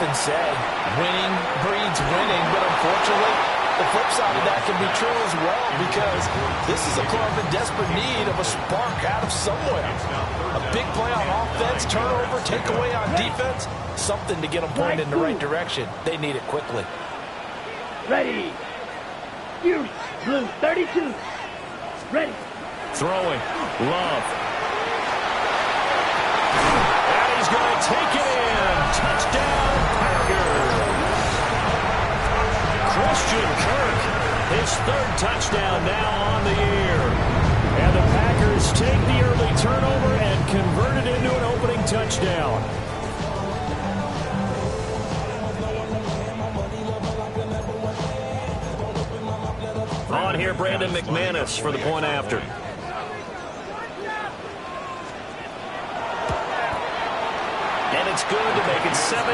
often say winning breeds winning, but unfortunately, the flip side of that can be true as well, because this is a club in desperate need of a spark out of somewhere. A big play on offense, turnover, takeaway on defense, something to get them pointed in the right direction. They need it quickly. Ready. You, blue 32. Ready. Throwing. Love. And he's going to take it in. Touchdown, Packers. Christian Kirk, his third touchdown now on the year. And the Packers take the early turnover and convert it into an opening touchdown. On here, Brandon McManus for the point after. And it's good to make it 7-0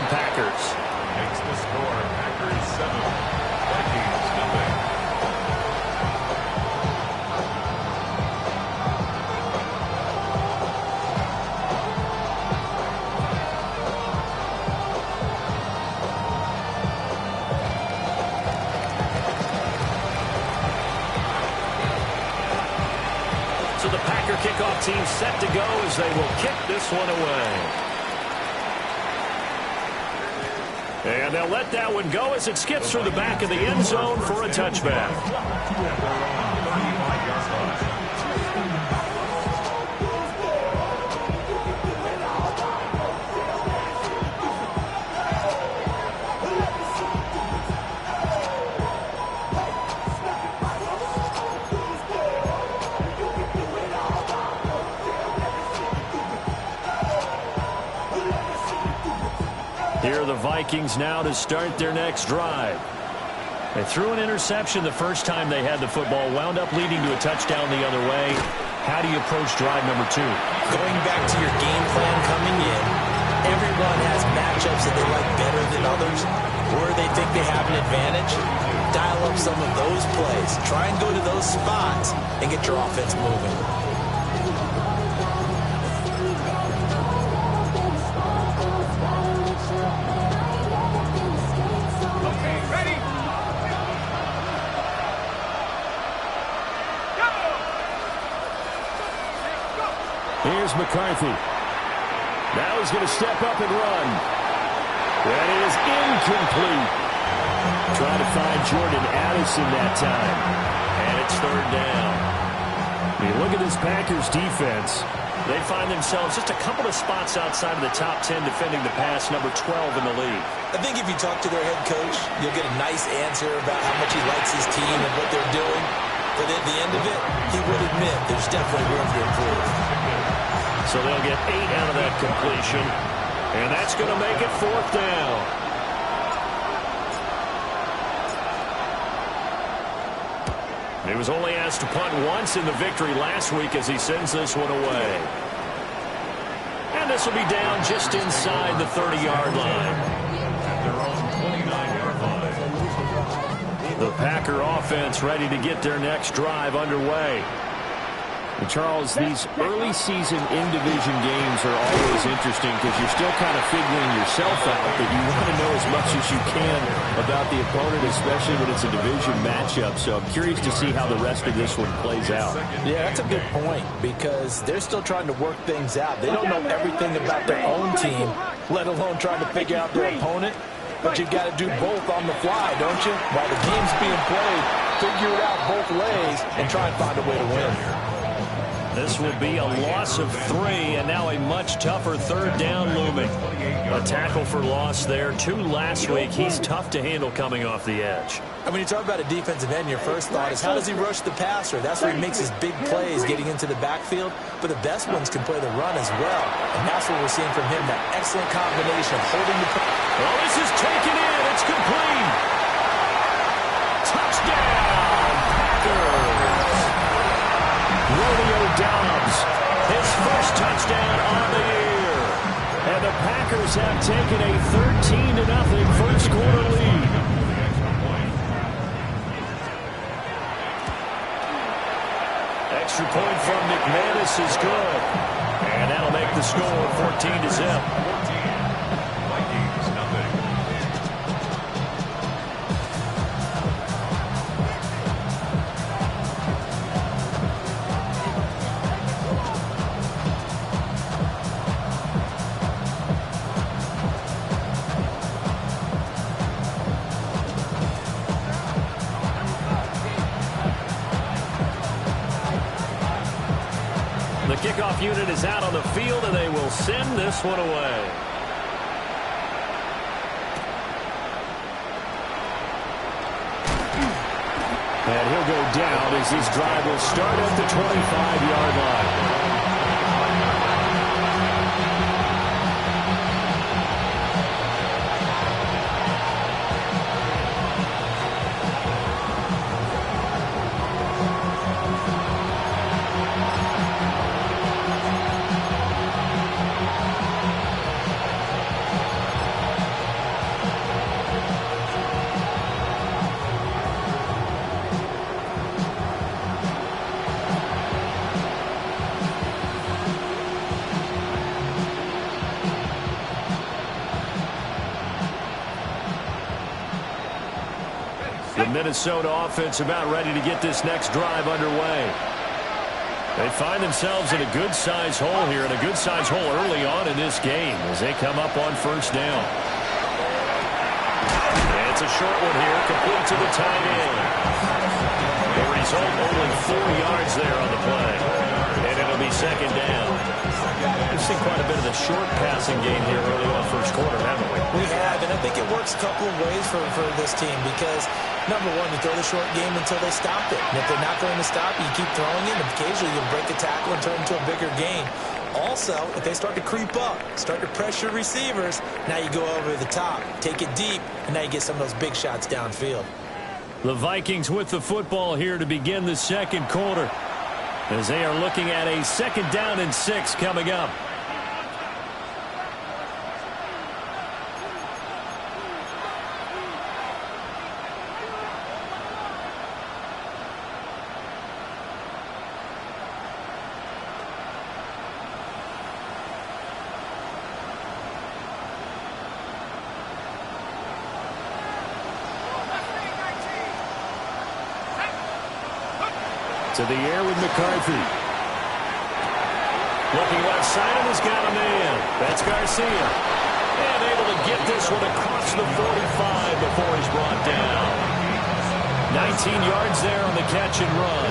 Packers. Makes the score Packers 7, Vikings nothing. So the Packer kickoff team set to go as they will kick this one away. And they'll let that one go as it skips through the back of the end zone for a touchback. Here are the Vikings now to start their next drive. They threw an interception the first time they had the football, wound up leading to a touchdown the other way. How do you approach drive number 2? Going back to your game plan coming in, everyone has matchups that they like better than others, where they think they have an advantage. Dial up some of those plays. Try and go to those spots and get your offense moving. Here's McCarthy. Now he's going to step up and run. That is incomplete. Trying to find Jordan Addison that time. And it's third down. When you look at this Packers defense, they find themselves just a couple of spots outside of the top 10 defending the pass, number 12 in the league. I think if you talk to their head coach, you'll get a nice answer about how much he likes his team and what they're doing. But at the end of it, he would admit there's definitely room to improve. So they'll get 8 out of that completion. And that's going to make it fourth down. He was only asked to punt once in the victory last week as he sends this one away. And this will be down just inside the 30-yard line. At their own 29-yard line. The Packer offense ready to get their next drive underway. And Charles, these early season in-division games are always interesting because you're still kind of figuring yourself out, but you want to know as much as you can about the opponent, especially when it's a division matchup. So I'm curious to see how the rest of this one plays out. Yeah, that's a good point because they're still trying to work things out. They don't know everything about their own team, let alone trying to figure out their opponent. But you got to do both on the fly, don't you? While the game's being played, figure it out both ways and try and find a way to win. This will be a loss of 3, and now a much tougher third down looming. A tackle for loss there. 2 last week. He's tough to handle coming off the edge. And when you talk about a defensive end, your first thought is how does he rush the passer? That's where he makes his big plays getting into the backfield. But the best ones can play the run as well. And that's what we're seeing from him, that excellent combination of holding the... Well, this is taken in. It's complete. Touchdown, Packers. Romeo Doubs, his first touchdown on the year. And the Packers have taken a 13-0 first quarter lead. Extra point from McManus is good. And that'll make the score 14-0. Vikings nothing. kickoff unit is out on the field, and they will send this one away. And he'll go down as this drive will start at the 25-yard line. The Minnesota offense about ready to get this next drive underway. They find themselves in a good-sized hole here, and a good-sized hole early on in this game as they come up on first down. And it's a short one here, complete to the tight end. The result, only 4 yards there on the play. And it'll be second down. We've seen quite a bit of the short passing game here early on first quarter, haven't we? We have, and I think it works a couple of ways for this team because, number one, you throw the short game until they stop it. And if they're not going to stop it, you keep throwing it, and occasionally you'll break a tackle and turn it into a bigger game. Also, if they start to creep up, start to pressure receivers, now you go over the top, take it deep, and now you get some of those big shots downfield. The Vikings with the football here to begin the second quarter, as they are looking at a 2nd down and 6 coming up. To the air with McCarthy. Looking left side and has got a man. That's Garcia. And able to get this one across the 45 before he's brought down. 19 yards there on the catch and run.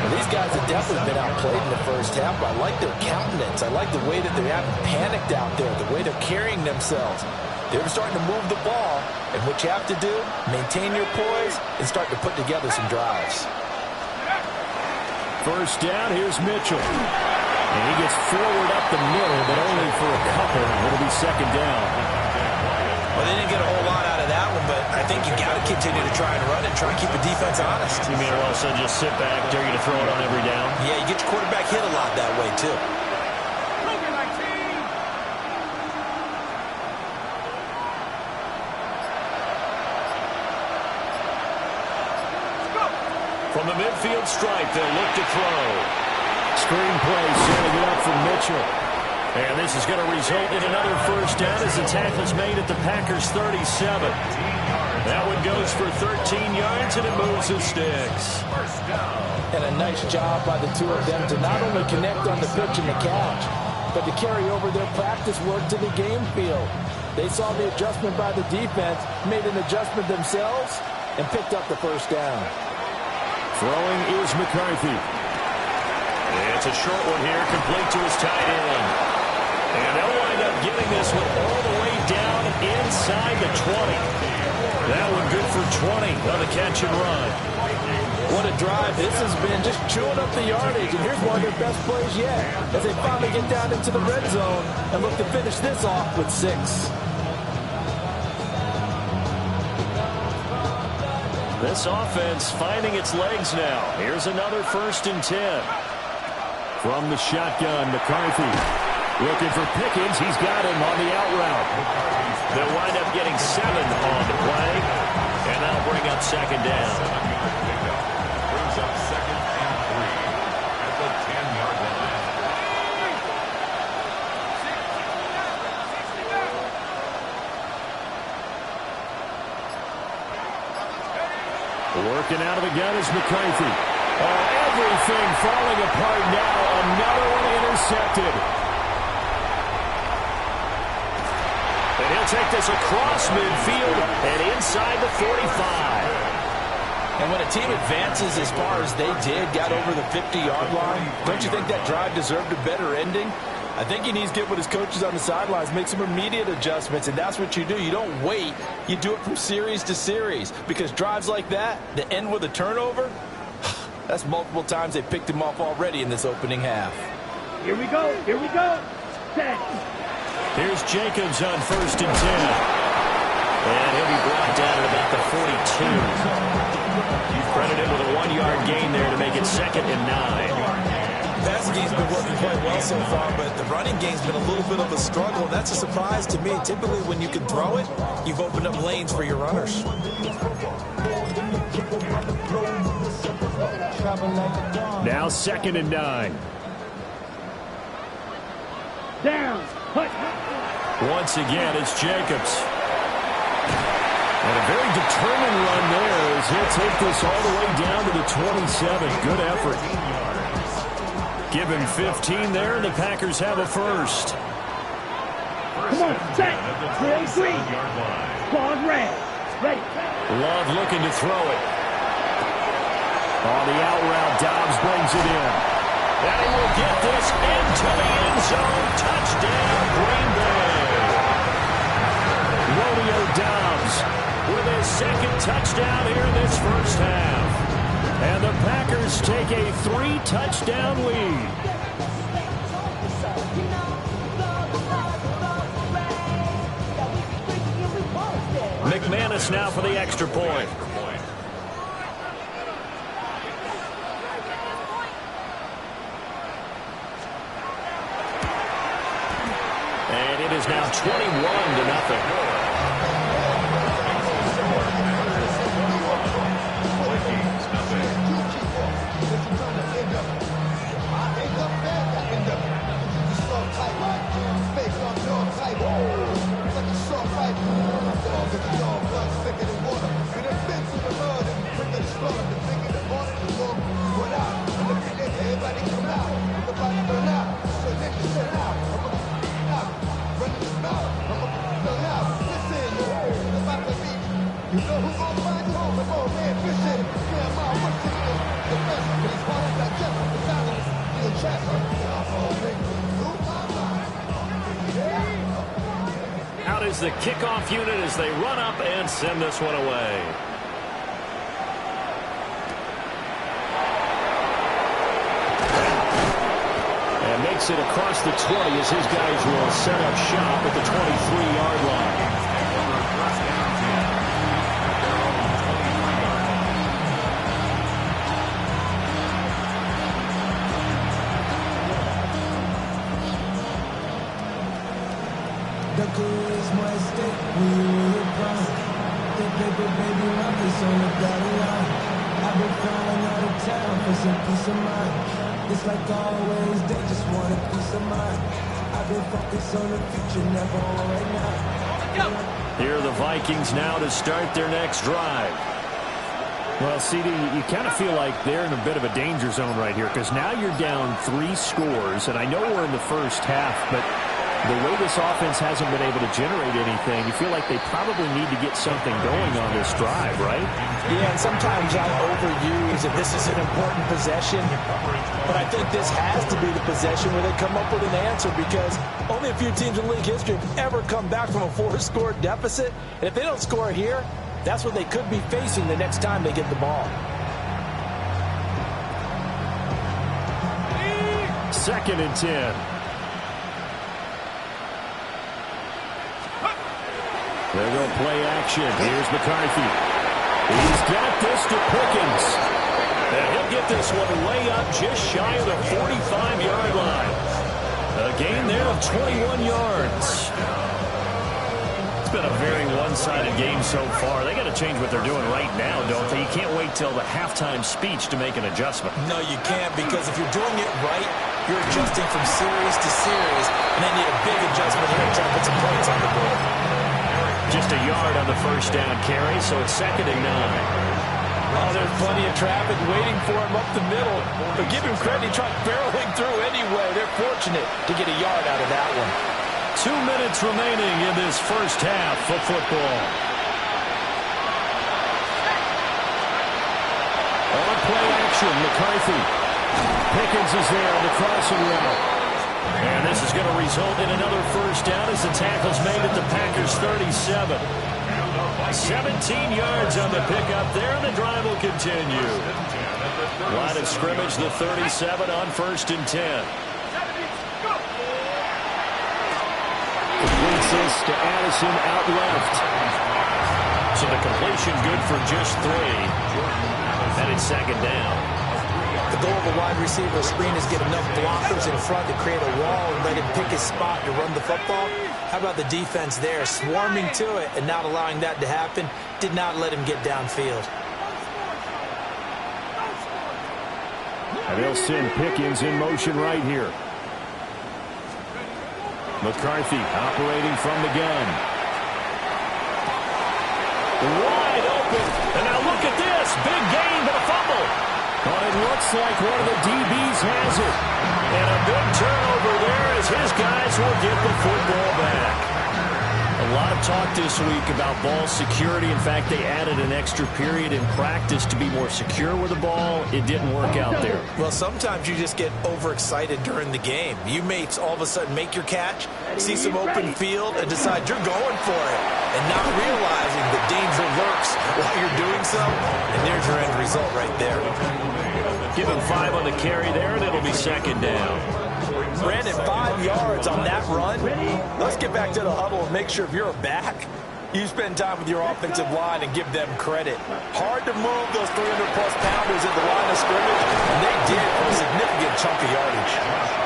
Well, these guys have definitely been outplayed in the first half. I like their countenance. I like the way that they haven't panicked out there, the way they're carrying themselves. They're starting to move the ball. And what you have to do, maintain your poise and start to put together some drives. First down, here's Mitchell. And he gets forward up the middle, but only for a couple. It'll be second down. Well, they didn't get a whole lot out of that one, but I think you got to continue to try and run it, try and keep the defense honest. You mean also just sit back, dare you to throw it on every down? Yeah, you get your quarterback hit a lot that way, too. From the midfield stripe, they'll look to throw. Screen play, setting it up for Mitchell. And this is going to result in another first down as the tackle's made at the Packers' 37. That one goes for 13 yards, and it moves the sticks. And a nice job by the two of them to not only connect on the pitch and the catch, but to carry over their practice work to the game field. They saw the adjustment by the defense, made an adjustment themselves, and picked up the first down. Throwing is McCarthy. It's a short one here, complete to his tight end. And they'll wind up getting this one all the way down inside the 20. That one good for 20 on the catch and run. What a drive this has been, just chewing up the yardage. And here's one of their best plays yet, as they finally get down into the red zone and look to finish this off with 6. This offense finding its legs now. Here's another 1st and 10. From the shotgun, McCarthy looking for Pickens. He's got him on the out route. They'll wind up getting 7 on the play, and that'll bring up second down. Brings up 2nd and 3 at the 10-yard line. Working out of the gun is McCarthy. Oh, everything falling apart now. Another one intercepted. And he'll take this across midfield and inside the 45. And when a team advances as far as they did, got over the 50-yard line, don't you think that drive deserved a better ending? I think he needs to get with his coaches on the sidelines, make some immediate adjustments, and that's what you do. You don't wait. You do it from series to series, because drives like that end with a turnover, that's multiple times they picked him off already in this opening half. Here we go. Here we go. Set. Here's Jacobs on 1st and 10. And he'll be brought down at about the 42. You credit him with a 1-yard gain there to make it 2nd and 9. Passing game's been working quite well so far, but the running game's been a little bit of a struggle. That's a surprise to me. Typically, when you can throw it, you've opened up lanes for your runners. Now 2nd and 9. Down. Put. Once again, it's Jacobs. And a very determined run there as he'll take this all the way down to the 27. Good effort. Give him 15 there, and the Packers have a first. Come on, set. Drill green. Claws red. Ready. Love looking to throw it. On the out route, Dobbs brings it in. And he will get this into the end zone. Touchdown, Green Bay. Romeo Dobbs with his 2nd touchdown here in this first half. And the Packers take a 3-touchdown lead. McManus now for the extra point. And it is now 21-0. Out is the kickoff unit as they run up and send this one away. And makes it across the 20 as his guys will set up shop at the 23-yard line. It's like always, they just want a piece of mind. I've been focused on the future, never on right now. Here are the Vikings now to start their next drive. Well, CD, you kind of feel like they're in a bit of a danger zone right here because now you're down 3 scores, and I know we're in the first half, but the way this offense hasn't been able to generate anything, you feel like they probably need to get something going on this drive, right? Yeah, and sometimes I overuse if this is an important possession, but I think this has to be the possession where they come up with an answer because only a few teams in league history have ever come back from a 4-score deficit, and if they don't score here, that's what they could be facing the next time they get the ball. 2nd and 10. They're going to play action. Here's McCarthy. He's got this to Pickens. And he'll get this one way up just shy of the 45-yard line. A gain there of 21 yards. It's been a very one-sided game so far. They got to change what they're doing right now, don't they? You can't wait till the halftime speech to make an adjustment. No, you can't, because if you're doing it right, you're adjusting from series to series, and they need a big adjustment here to try to put some points on the board. Just a yard on the first down carry, so it's 2nd and 9. Oh, there's plenty of traffic waiting for him up the middle. But give him credit, he tried barreling through anyway. They're fortunate to get a yard out of that one. 2 minutes remaining in this first half of football. On play action, McCarthy. Pickens is there on the crossing route. And this is going to result in another first down as the tackle's made at the Packers' 37. 17 yards on the pickup there, and the drive will continue. Line of scrimmage, the 37 on 1st and 10. Completes this to Addison out left. So the completion good for just 3. And it's 2nd down. The goal of a wide receiver screen is get enough blockers in front to create a wall and let him pick his spot to run the football. How about the defense there, swarming to it and not allowing that to happen? Did not let him get downfield. And they'll send Pickens in motion right here. McCarthy operating from the gun. Wide open. And now look at this. Big gain, but a fumble. But it looks like one of the DBs has it. And a big turnover there as his guys will get the football back. A lot of talk this week about ball security. In fact, they added an extra period in practice to be more secure with the ball. It didn't work out there. Well, sometimes you just get overexcited during the game. You may all of a sudden make your catch, see some open field, and decide you're going for it, and not realizing the danger lurks while you're doing so. And there's your end result right there. Give him 5 on the carry there, and it'll be 2nd down. Brandon, 5 yards on that run. Let's get back to the huddle and make sure if you're a back, you spend time with your offensive line and give them credit. Hard to move those 300-plus pounders at the line of scrimmage, and they did for a significant chunk of yardage.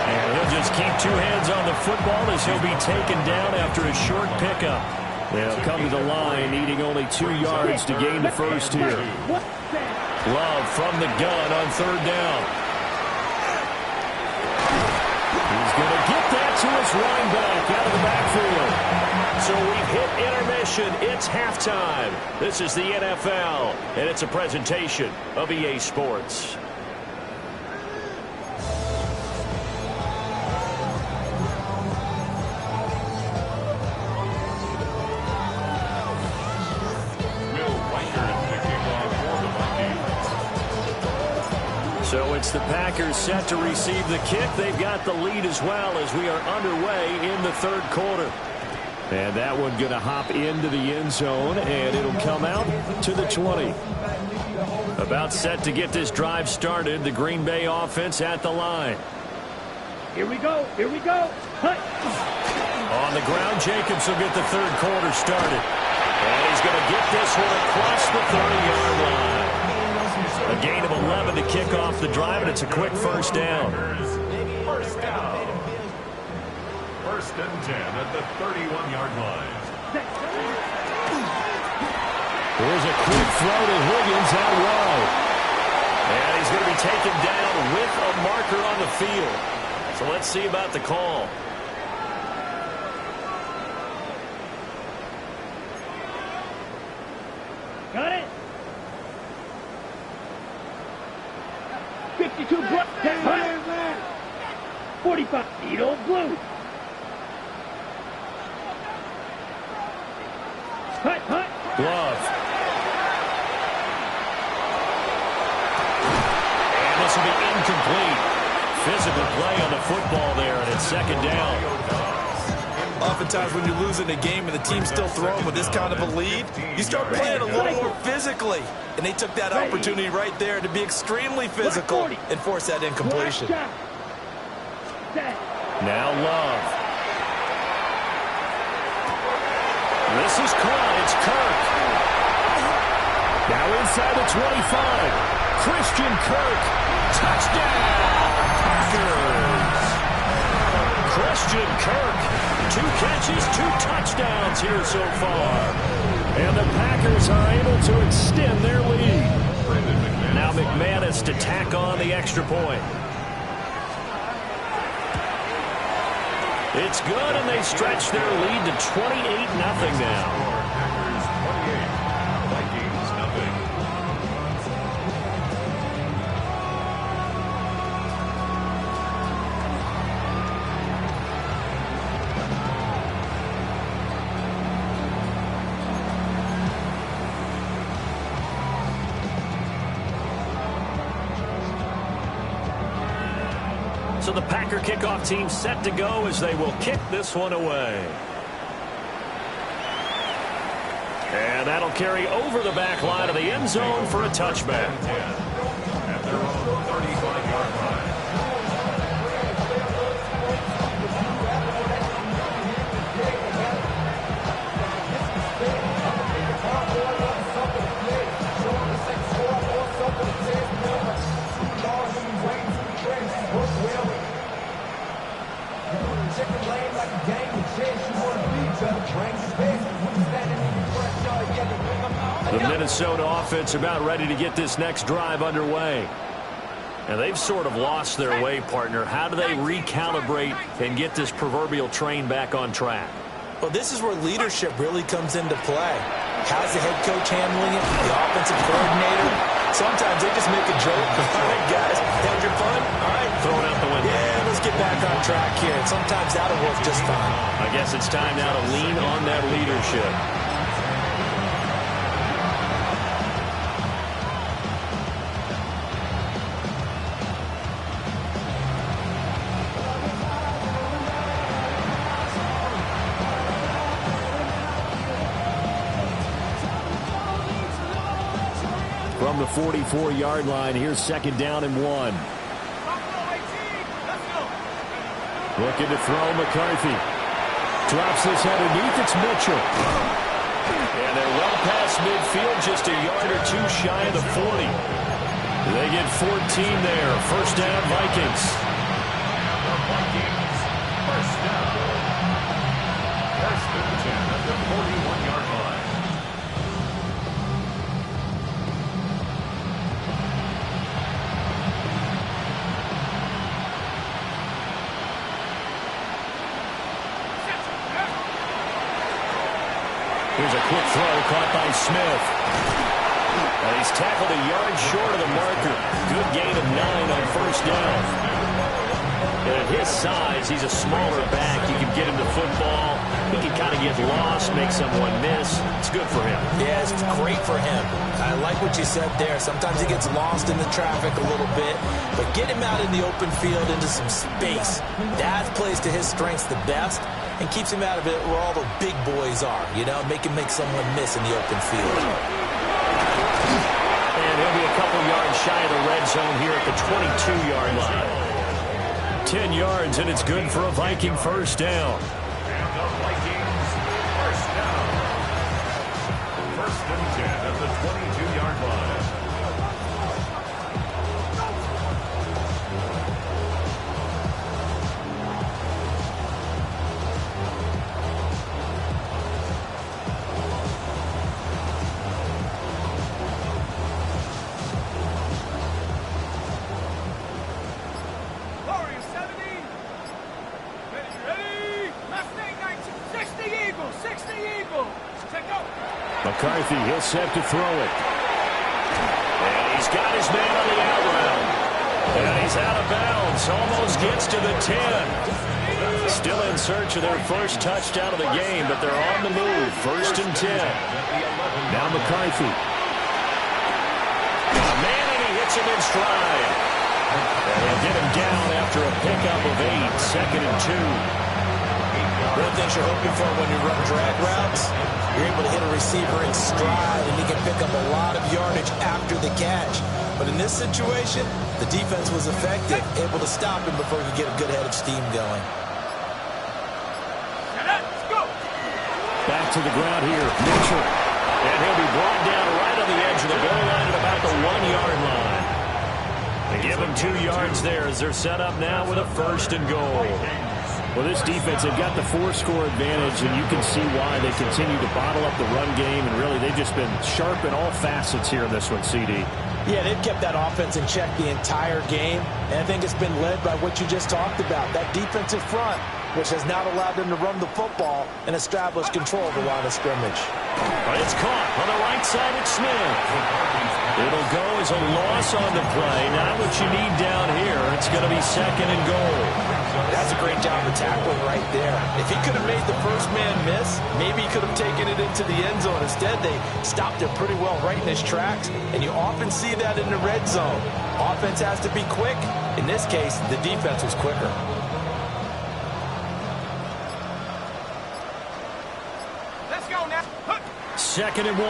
And he'll just keep 2 hands on the football as he'll be taken down after a short pickup. They'll come to the line, needing only 2 yards to gain the first here. Love from the gun on 3rd down. He's going to get that to his running back out of the backfield. So we've hit intermission. It's halftime. This is the NFL, and it's a presentation of EA Sports. So it's the Packers set to receive the kick. They've got the lead as well as we are underway in the 3rd quarter. And that one going to hop into the end zone, and it'll come out to the 20. About set to get this drive started. The Green Bay offense at the line. Here we go. Here we go. Hut. On the ground, Jacobs will get the 3rd quarter started. And he's going to get this one across the 30-yard line. A gain of 11 to kick off the drive, and it's a quick first down. First down. 1st and 10 at the 31-yard line. Here's a quick throw to Higgins out wide. And he's going to be taken down with a marker on the field. So let's see about the call. Got it. 52 block. 45. Needle blue. Hut, hut. Glove. And this will be incomplete. Physical play on the football there, and it's 2nd down. Oftentimes when you're losing a game and the team's still throwing with this kind of a lead, you start playing a little more physically. And they took that opportunity right there to be extremely physical and force that incompletion. Now Love. This is caught. It's Kirk. Now inside the 25. Christian Kirk. Touchdown, Packers. Christian Kirk. 2 catches, 2 touchdowns here so far. And the Packers are able to extend their lead. Now McManus to tack on the extra point. It's good, and they stretch their lead to 28-0 now. So the Packer kickoff team set to go as they will kick this one away. And that'll carry over the back line of the end zone for a touchback. At their own 35-yard line. The Minnesota offense about ready to get this next drive underway. And they've sort of lost their way, partner. How do they recalibrate and get this proverbial train back on track? Well, this is where leadership really comes into play. How's the head coach handling it? The offensive coordinator? Sometimes they just make a joke. All right, guys, had your fun? All right. Throw it out the window. Yeah, let's get back on track here. And sometimes that'll work just fine. I guess it's time now to lean on that leadership. From the 44-yard line, here's second down and 1. Looking to throw McCarthy. Drops this underneath, it's Mitchell. And they're well past midfield, just a yard or two shy of the 40. They get 14 there. First down, Vikings. First down. First and 10 at the 41-yard line. Here's a quick throw caught by Smith. And he's tackled a yard short of the marker. Good gain of 9 on first down. And at his size, he's a smaller back. You can get him to football. He can kind of get lost, make someone miss. It's good for him. Yeah, it's great for him. I like what you said there. Sometimes he gets lost in the traffic a little bit, but get him out in the open field into some space. That plays to his strengths the best and keeps him out of it where all the big boys are, you know, make him make someone miss in the open field. And he'll be a couple yards shy of the red zone here at the 22-yard line. 10 yards, and it's good for a Viking first down. And the Vikings first down. First and 10 at the 22-yard line. McCarthy, he'll set to throw it. And he's got his man on the out route. And he's out of bounds. Almost gets to the 10. Still in search of their first touchdown of the game, but they're on the move. First and 10. Now McCarthy. Man, and he hits him in stride. And he'll get him down after a pickup of 8. Second and 2. One of the things you're hoping for when you run drag routes, you're able to hit a receiver in stride, and he can pick up a lot of yardage after the catch. But in this situation, the defense was effective, able to stop him before he could get a good head of steam going. Back to the ground here, Mitchell. And he'll be brought down right on the edge of the goal line at about the 1-yard line. They give him 2 yards there as they're set up now with a first and goal. Well, this defense, they've got the 4-score advantage, and you can see why they continue to bottle up the run game, and really they've just been sharp in all facets here in this one, CD. Yeah, they've kept that offense in check the entire game, and I think it's been led by what you just talked about, that defensive front, which has now allowed them to run the football and establish control of the line of scrimmage. But it's caught on the right side at Smith. It'll go as a loss on the play. Not what you need down here. It's going to be 2nd and goal. That's a great job of tackling right there. If he could have made the first man miss, maybe he could have taken it into the end zone. Instead, they stopped it pretty well right in his tracks, and you often see that in the red zone. Offense has to be quick. In this case, the defense was quicker. Let's go now. 2nd and 1.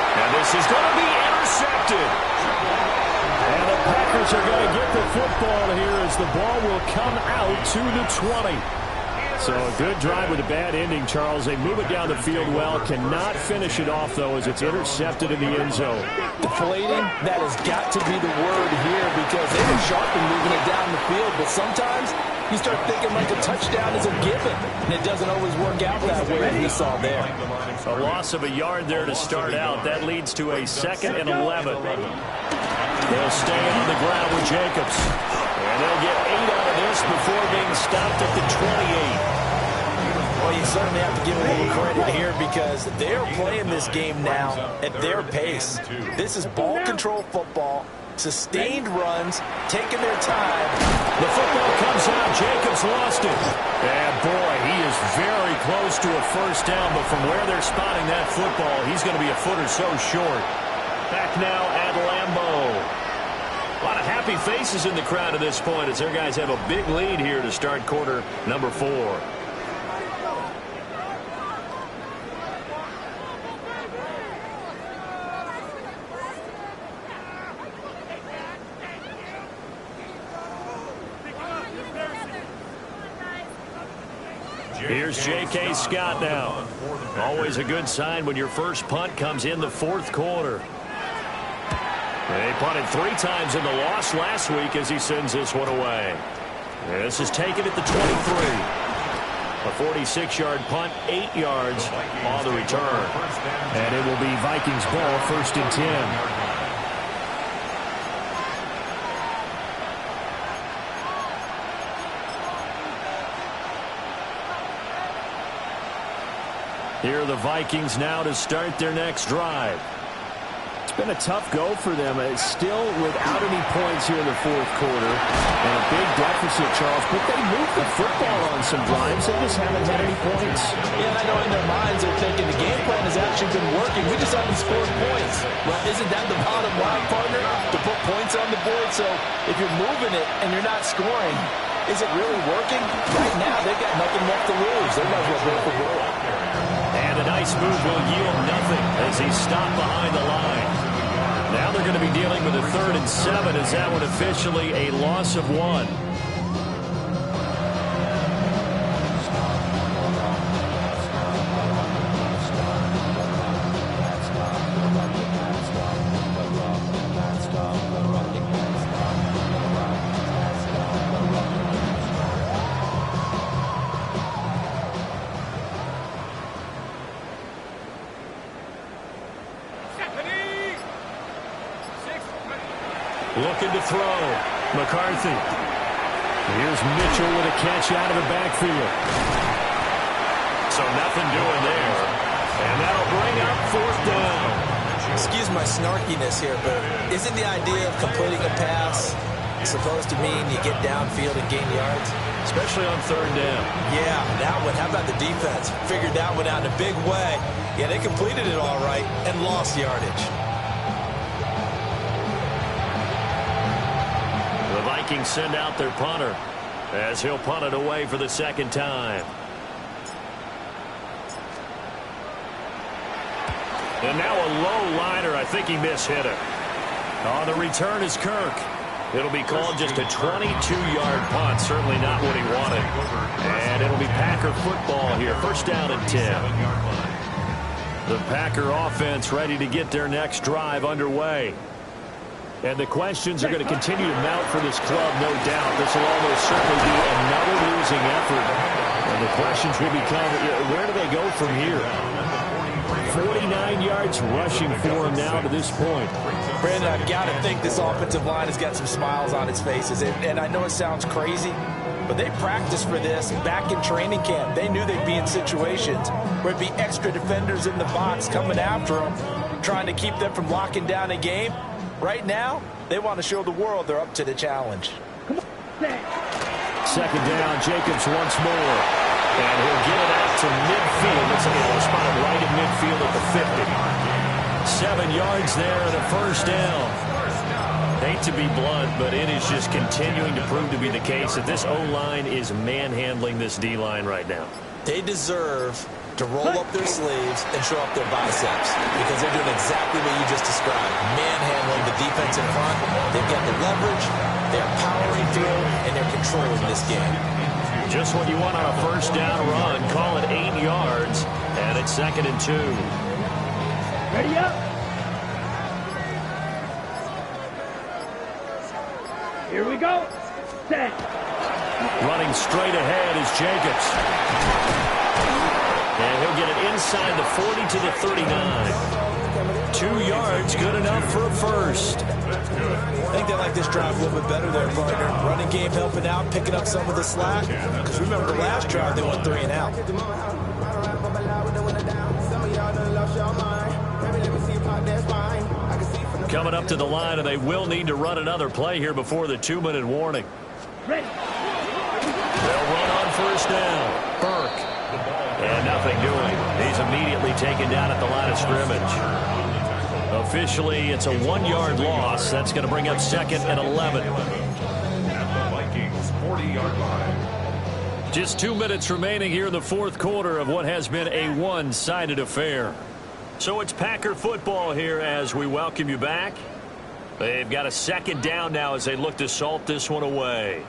And this is going to be intercepted. And the Packers are going to get the football here as the ball will come out to the 20. So a good drive with a bad ending, Charles. They move it down the field well. Cannot finish it off, though, as it's intercepted in the end zone. Deflating, that has got to be the word here because they were sharp in moving it down the field, but sometimes you start thinking like a touchdown is a given, and it doesn't always work out that way as we saw there. A loss of a yard there to start out. That leads to a 2nd and 11. They'll stay on the ground with Jacobs. And they'll get 8 out of this before being stopped at the 28. Well, you certainly have to give them a little credit here because they're playing this game now at their pace. This is ball control football, sustained runs, taking their time. The football comes out. Jacobs lost it. And, boy, he is very close to a first down, but from where they're spotting that football, he's going to be a foot or so short. Back now at Lambeau. A lot of happy faces in the crowd at this point as their guys have a big lead here to start quarter number 4. Here's J.K. Scott now. Always a good sign when your first punt comes in the 4th quarter. They punted 3 times in the loss last week as he sends this one away. This is taken at the 23. A 46-yard punt, 8 yards on the return. And it will be Vikings ball, 1st and 10. Here are the Vikings now to start their next drive. It's been a tough go for them. Still without any points here in the 4th quarter. And a big deficit, Charles. But they moved the football on some drives. They just haven't had any points. Yeah, I know in their minds they're thinking the game plan has actually been working. We just haven't scored points. Well, isn't that the bottom line, partner? To put points on the board. So if you're moving it and you're not scoring, is it really working? Right now, they've got nothing left to lose. They might as well go for goal. And a nice move will yield nothing as he's stopped behind the line. Now they're going to be dealing with a 3rd and 7 as that one officially a loss of 1. Looking to throw. McCarthy. Here's Mitchell with a catch out of the backfield. So nothing doing there. And that'll bring up 4th down. Excuse my snarkiness here, but isn't the idea of completing a pass supposed to mean you get downfield and gain yards? Especially on 3rd down. Yeah, that one. How about the defense? Figured that one out in a big way. Yeah, they completed it all right and lost yardage. The Vikings send out their punter as he'll punt it away for the 2nd time. And now a low liner. I think he mishit it. On the return is Kirk. It'll be called just a 22-yard punt. Certainly not what he wanted. And it'll be Packer football here. 1st down and 10. The Packer offense ready to get their next drive underway. And the questions are going to continue to mount for this club, no doubt. This will almost certainly be another losing effort. And the questions will become, where do they go from here? 49 yards rushing for him now to this point. Brandon, I've got to think this offensive line has got some smiles on its faces. And I know it sounds crazy, But they practiced for this back in training camp. They knew they'd be in situations where it'd be extra defenders in the box coming after them, trying to keep them from locking down a game. Right now, they want to show the world they're up to the challenge. Second down, Jacobs once more. And he'll get it out to midfield. Looks like he'll spot it right in midfield at the 50. 7 yards there and a first down. Hate to be blunt, but it is just continuing to prove to be the case that this O-line is manhandling this D-line right now. They deserve to roll up their sleeves and show up their biceps because they're doing exactly what you just described, manhandling the defense in front. They've got the leverage, they're powering through, and they're controlling this game. Just what you want on a first down run. Call it 8 yards, and it's 2nd and 2. Ready up. Here we go. Set. Running straight ahead is Jacobs. And he'll get it inside the 40 to the 39. 2 yards, good enough for a first. I think they like this drive a little bit better there, partner. Running game helping out, picking up some of the slack. Because remember, the last drive, they went 3 and out. Coming up to the line, and they will need to run another play here before the 2-minute warning. Ready. They'll run on first down. Burke. And nothing doing. He's immediately taken down at the line of scrimmage. Officially, it's a 1-yard loss. That's going to bring up 2nd and 11. At the Vikings 40-yard line. Just 2 minutes remaining here in the fourth quarter of what has been a one-sided affair. So it's Packer football here as we welcome you back. They've got a 2nd down now as they look to salt this one away.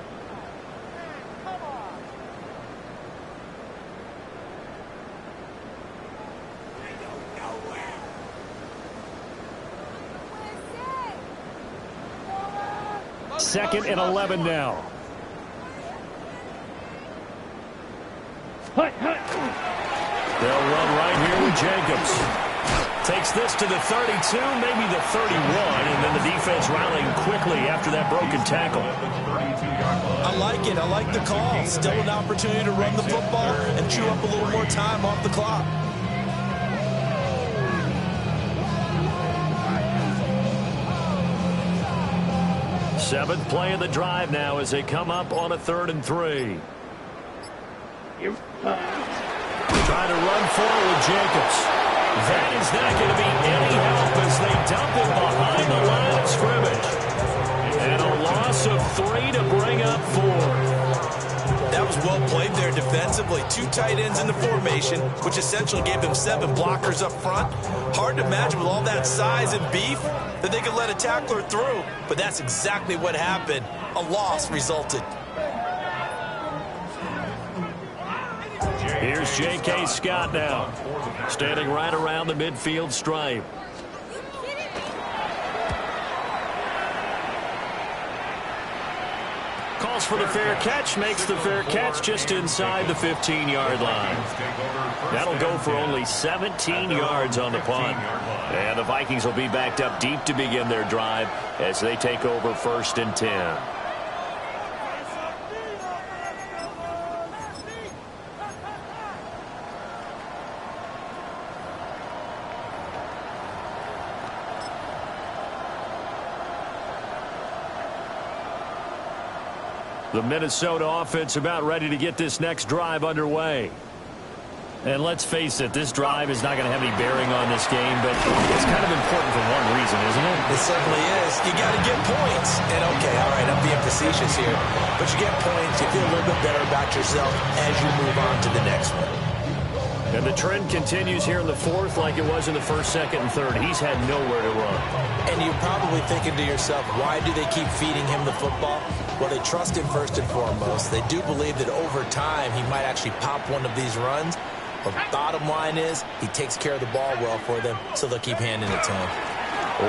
Second and 11 now. Hut, hut. They'll run right here with Jacobs. Takes this to the 32, maybe the 31, and then the defense rallying quickly after that broken tackle. I like it. I like the call. Still an opportunity to run the football and chew up a little more time off the clock. Seventh play of the drive now as they come up on a 3rd and 3. Trying to run forward with Jacobs. That is not going to be any help as they dump it behind the line of scrimmage. And a loss of 3 to bring up 4. That was well played there defensively. 2 tight ends in the formation, which essentially gave them 7 blockers up front. Hard to imagine with all that size and beef that they could let a tackler through. But that's exactly what happened. A loss resulted. Here's J.K. Scott now, standing right around the midfield stripe. Calls for the fair catch, makes the fair catch just inside the 15-yard line. That'll go for only 17 yards on the punt. And the Vikings will be backed up deep to begin their drive as they take over 1st and 10. The Minnesota offense about ready to get this next drive underway. And let's face it, this drive is not going to have any bearing on this game, but it's kind of important for one reason, isn't it? It certainly is. You got to get points. And okay, all right, I'm being facetious here. But you get points, you feel a little bit better about yourself as you move on to the next one. And the trend continues here in the 4th like it was in the 1st, 2nd, and 3rd. He's had nowhere to run. And you're probably thinking to yourself, why do they keep feeding him the football? Well, they trust him first and foremost. They do believe that over time he might actually pop one of these runs. But bottom line is he takes care of the ball well for them, so they'll keep handing it to him.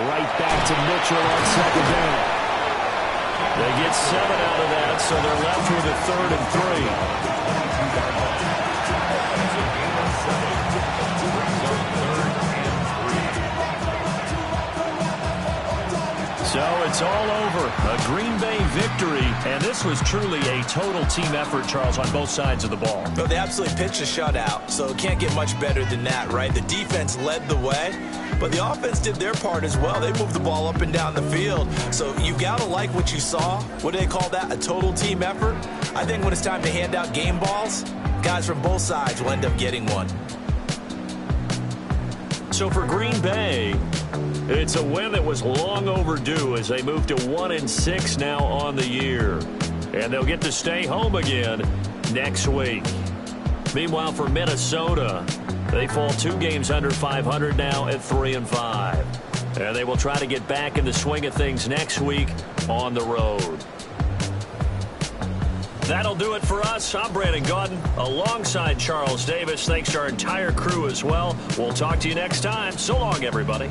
Right back to Mitchell on 2nd down. They get 7 out of that, so they're left with a 3rd and 3. So it's all over. A Green Bay victory. And this was truly a total team effort, Charles, on both sides of the ball. Well, they absolutely pitched a shutout, so it can't get much better than that, right? The defense led the way, but the offense did their part as well. They moved the ball up and down the field. So you got to like what you saw. What do they call that? A total team effort? I think when it's time to hand out game balls, guys from both sides will end up getting one. So for Green Bay, it's a win that was long overdue as they move to 1-6 now on the year. And they'll get to stay home again next week. Meanwhile, for Minnesota, they fall 2 games under 500 now at 3-5. And they will try to get back in the swing of things next week on the road. That'll do it for us. I'm Brandon Gaudin alongside Charles Davis. Thanks to our entire crew as well. We'll talk to you next time. So long, everybody.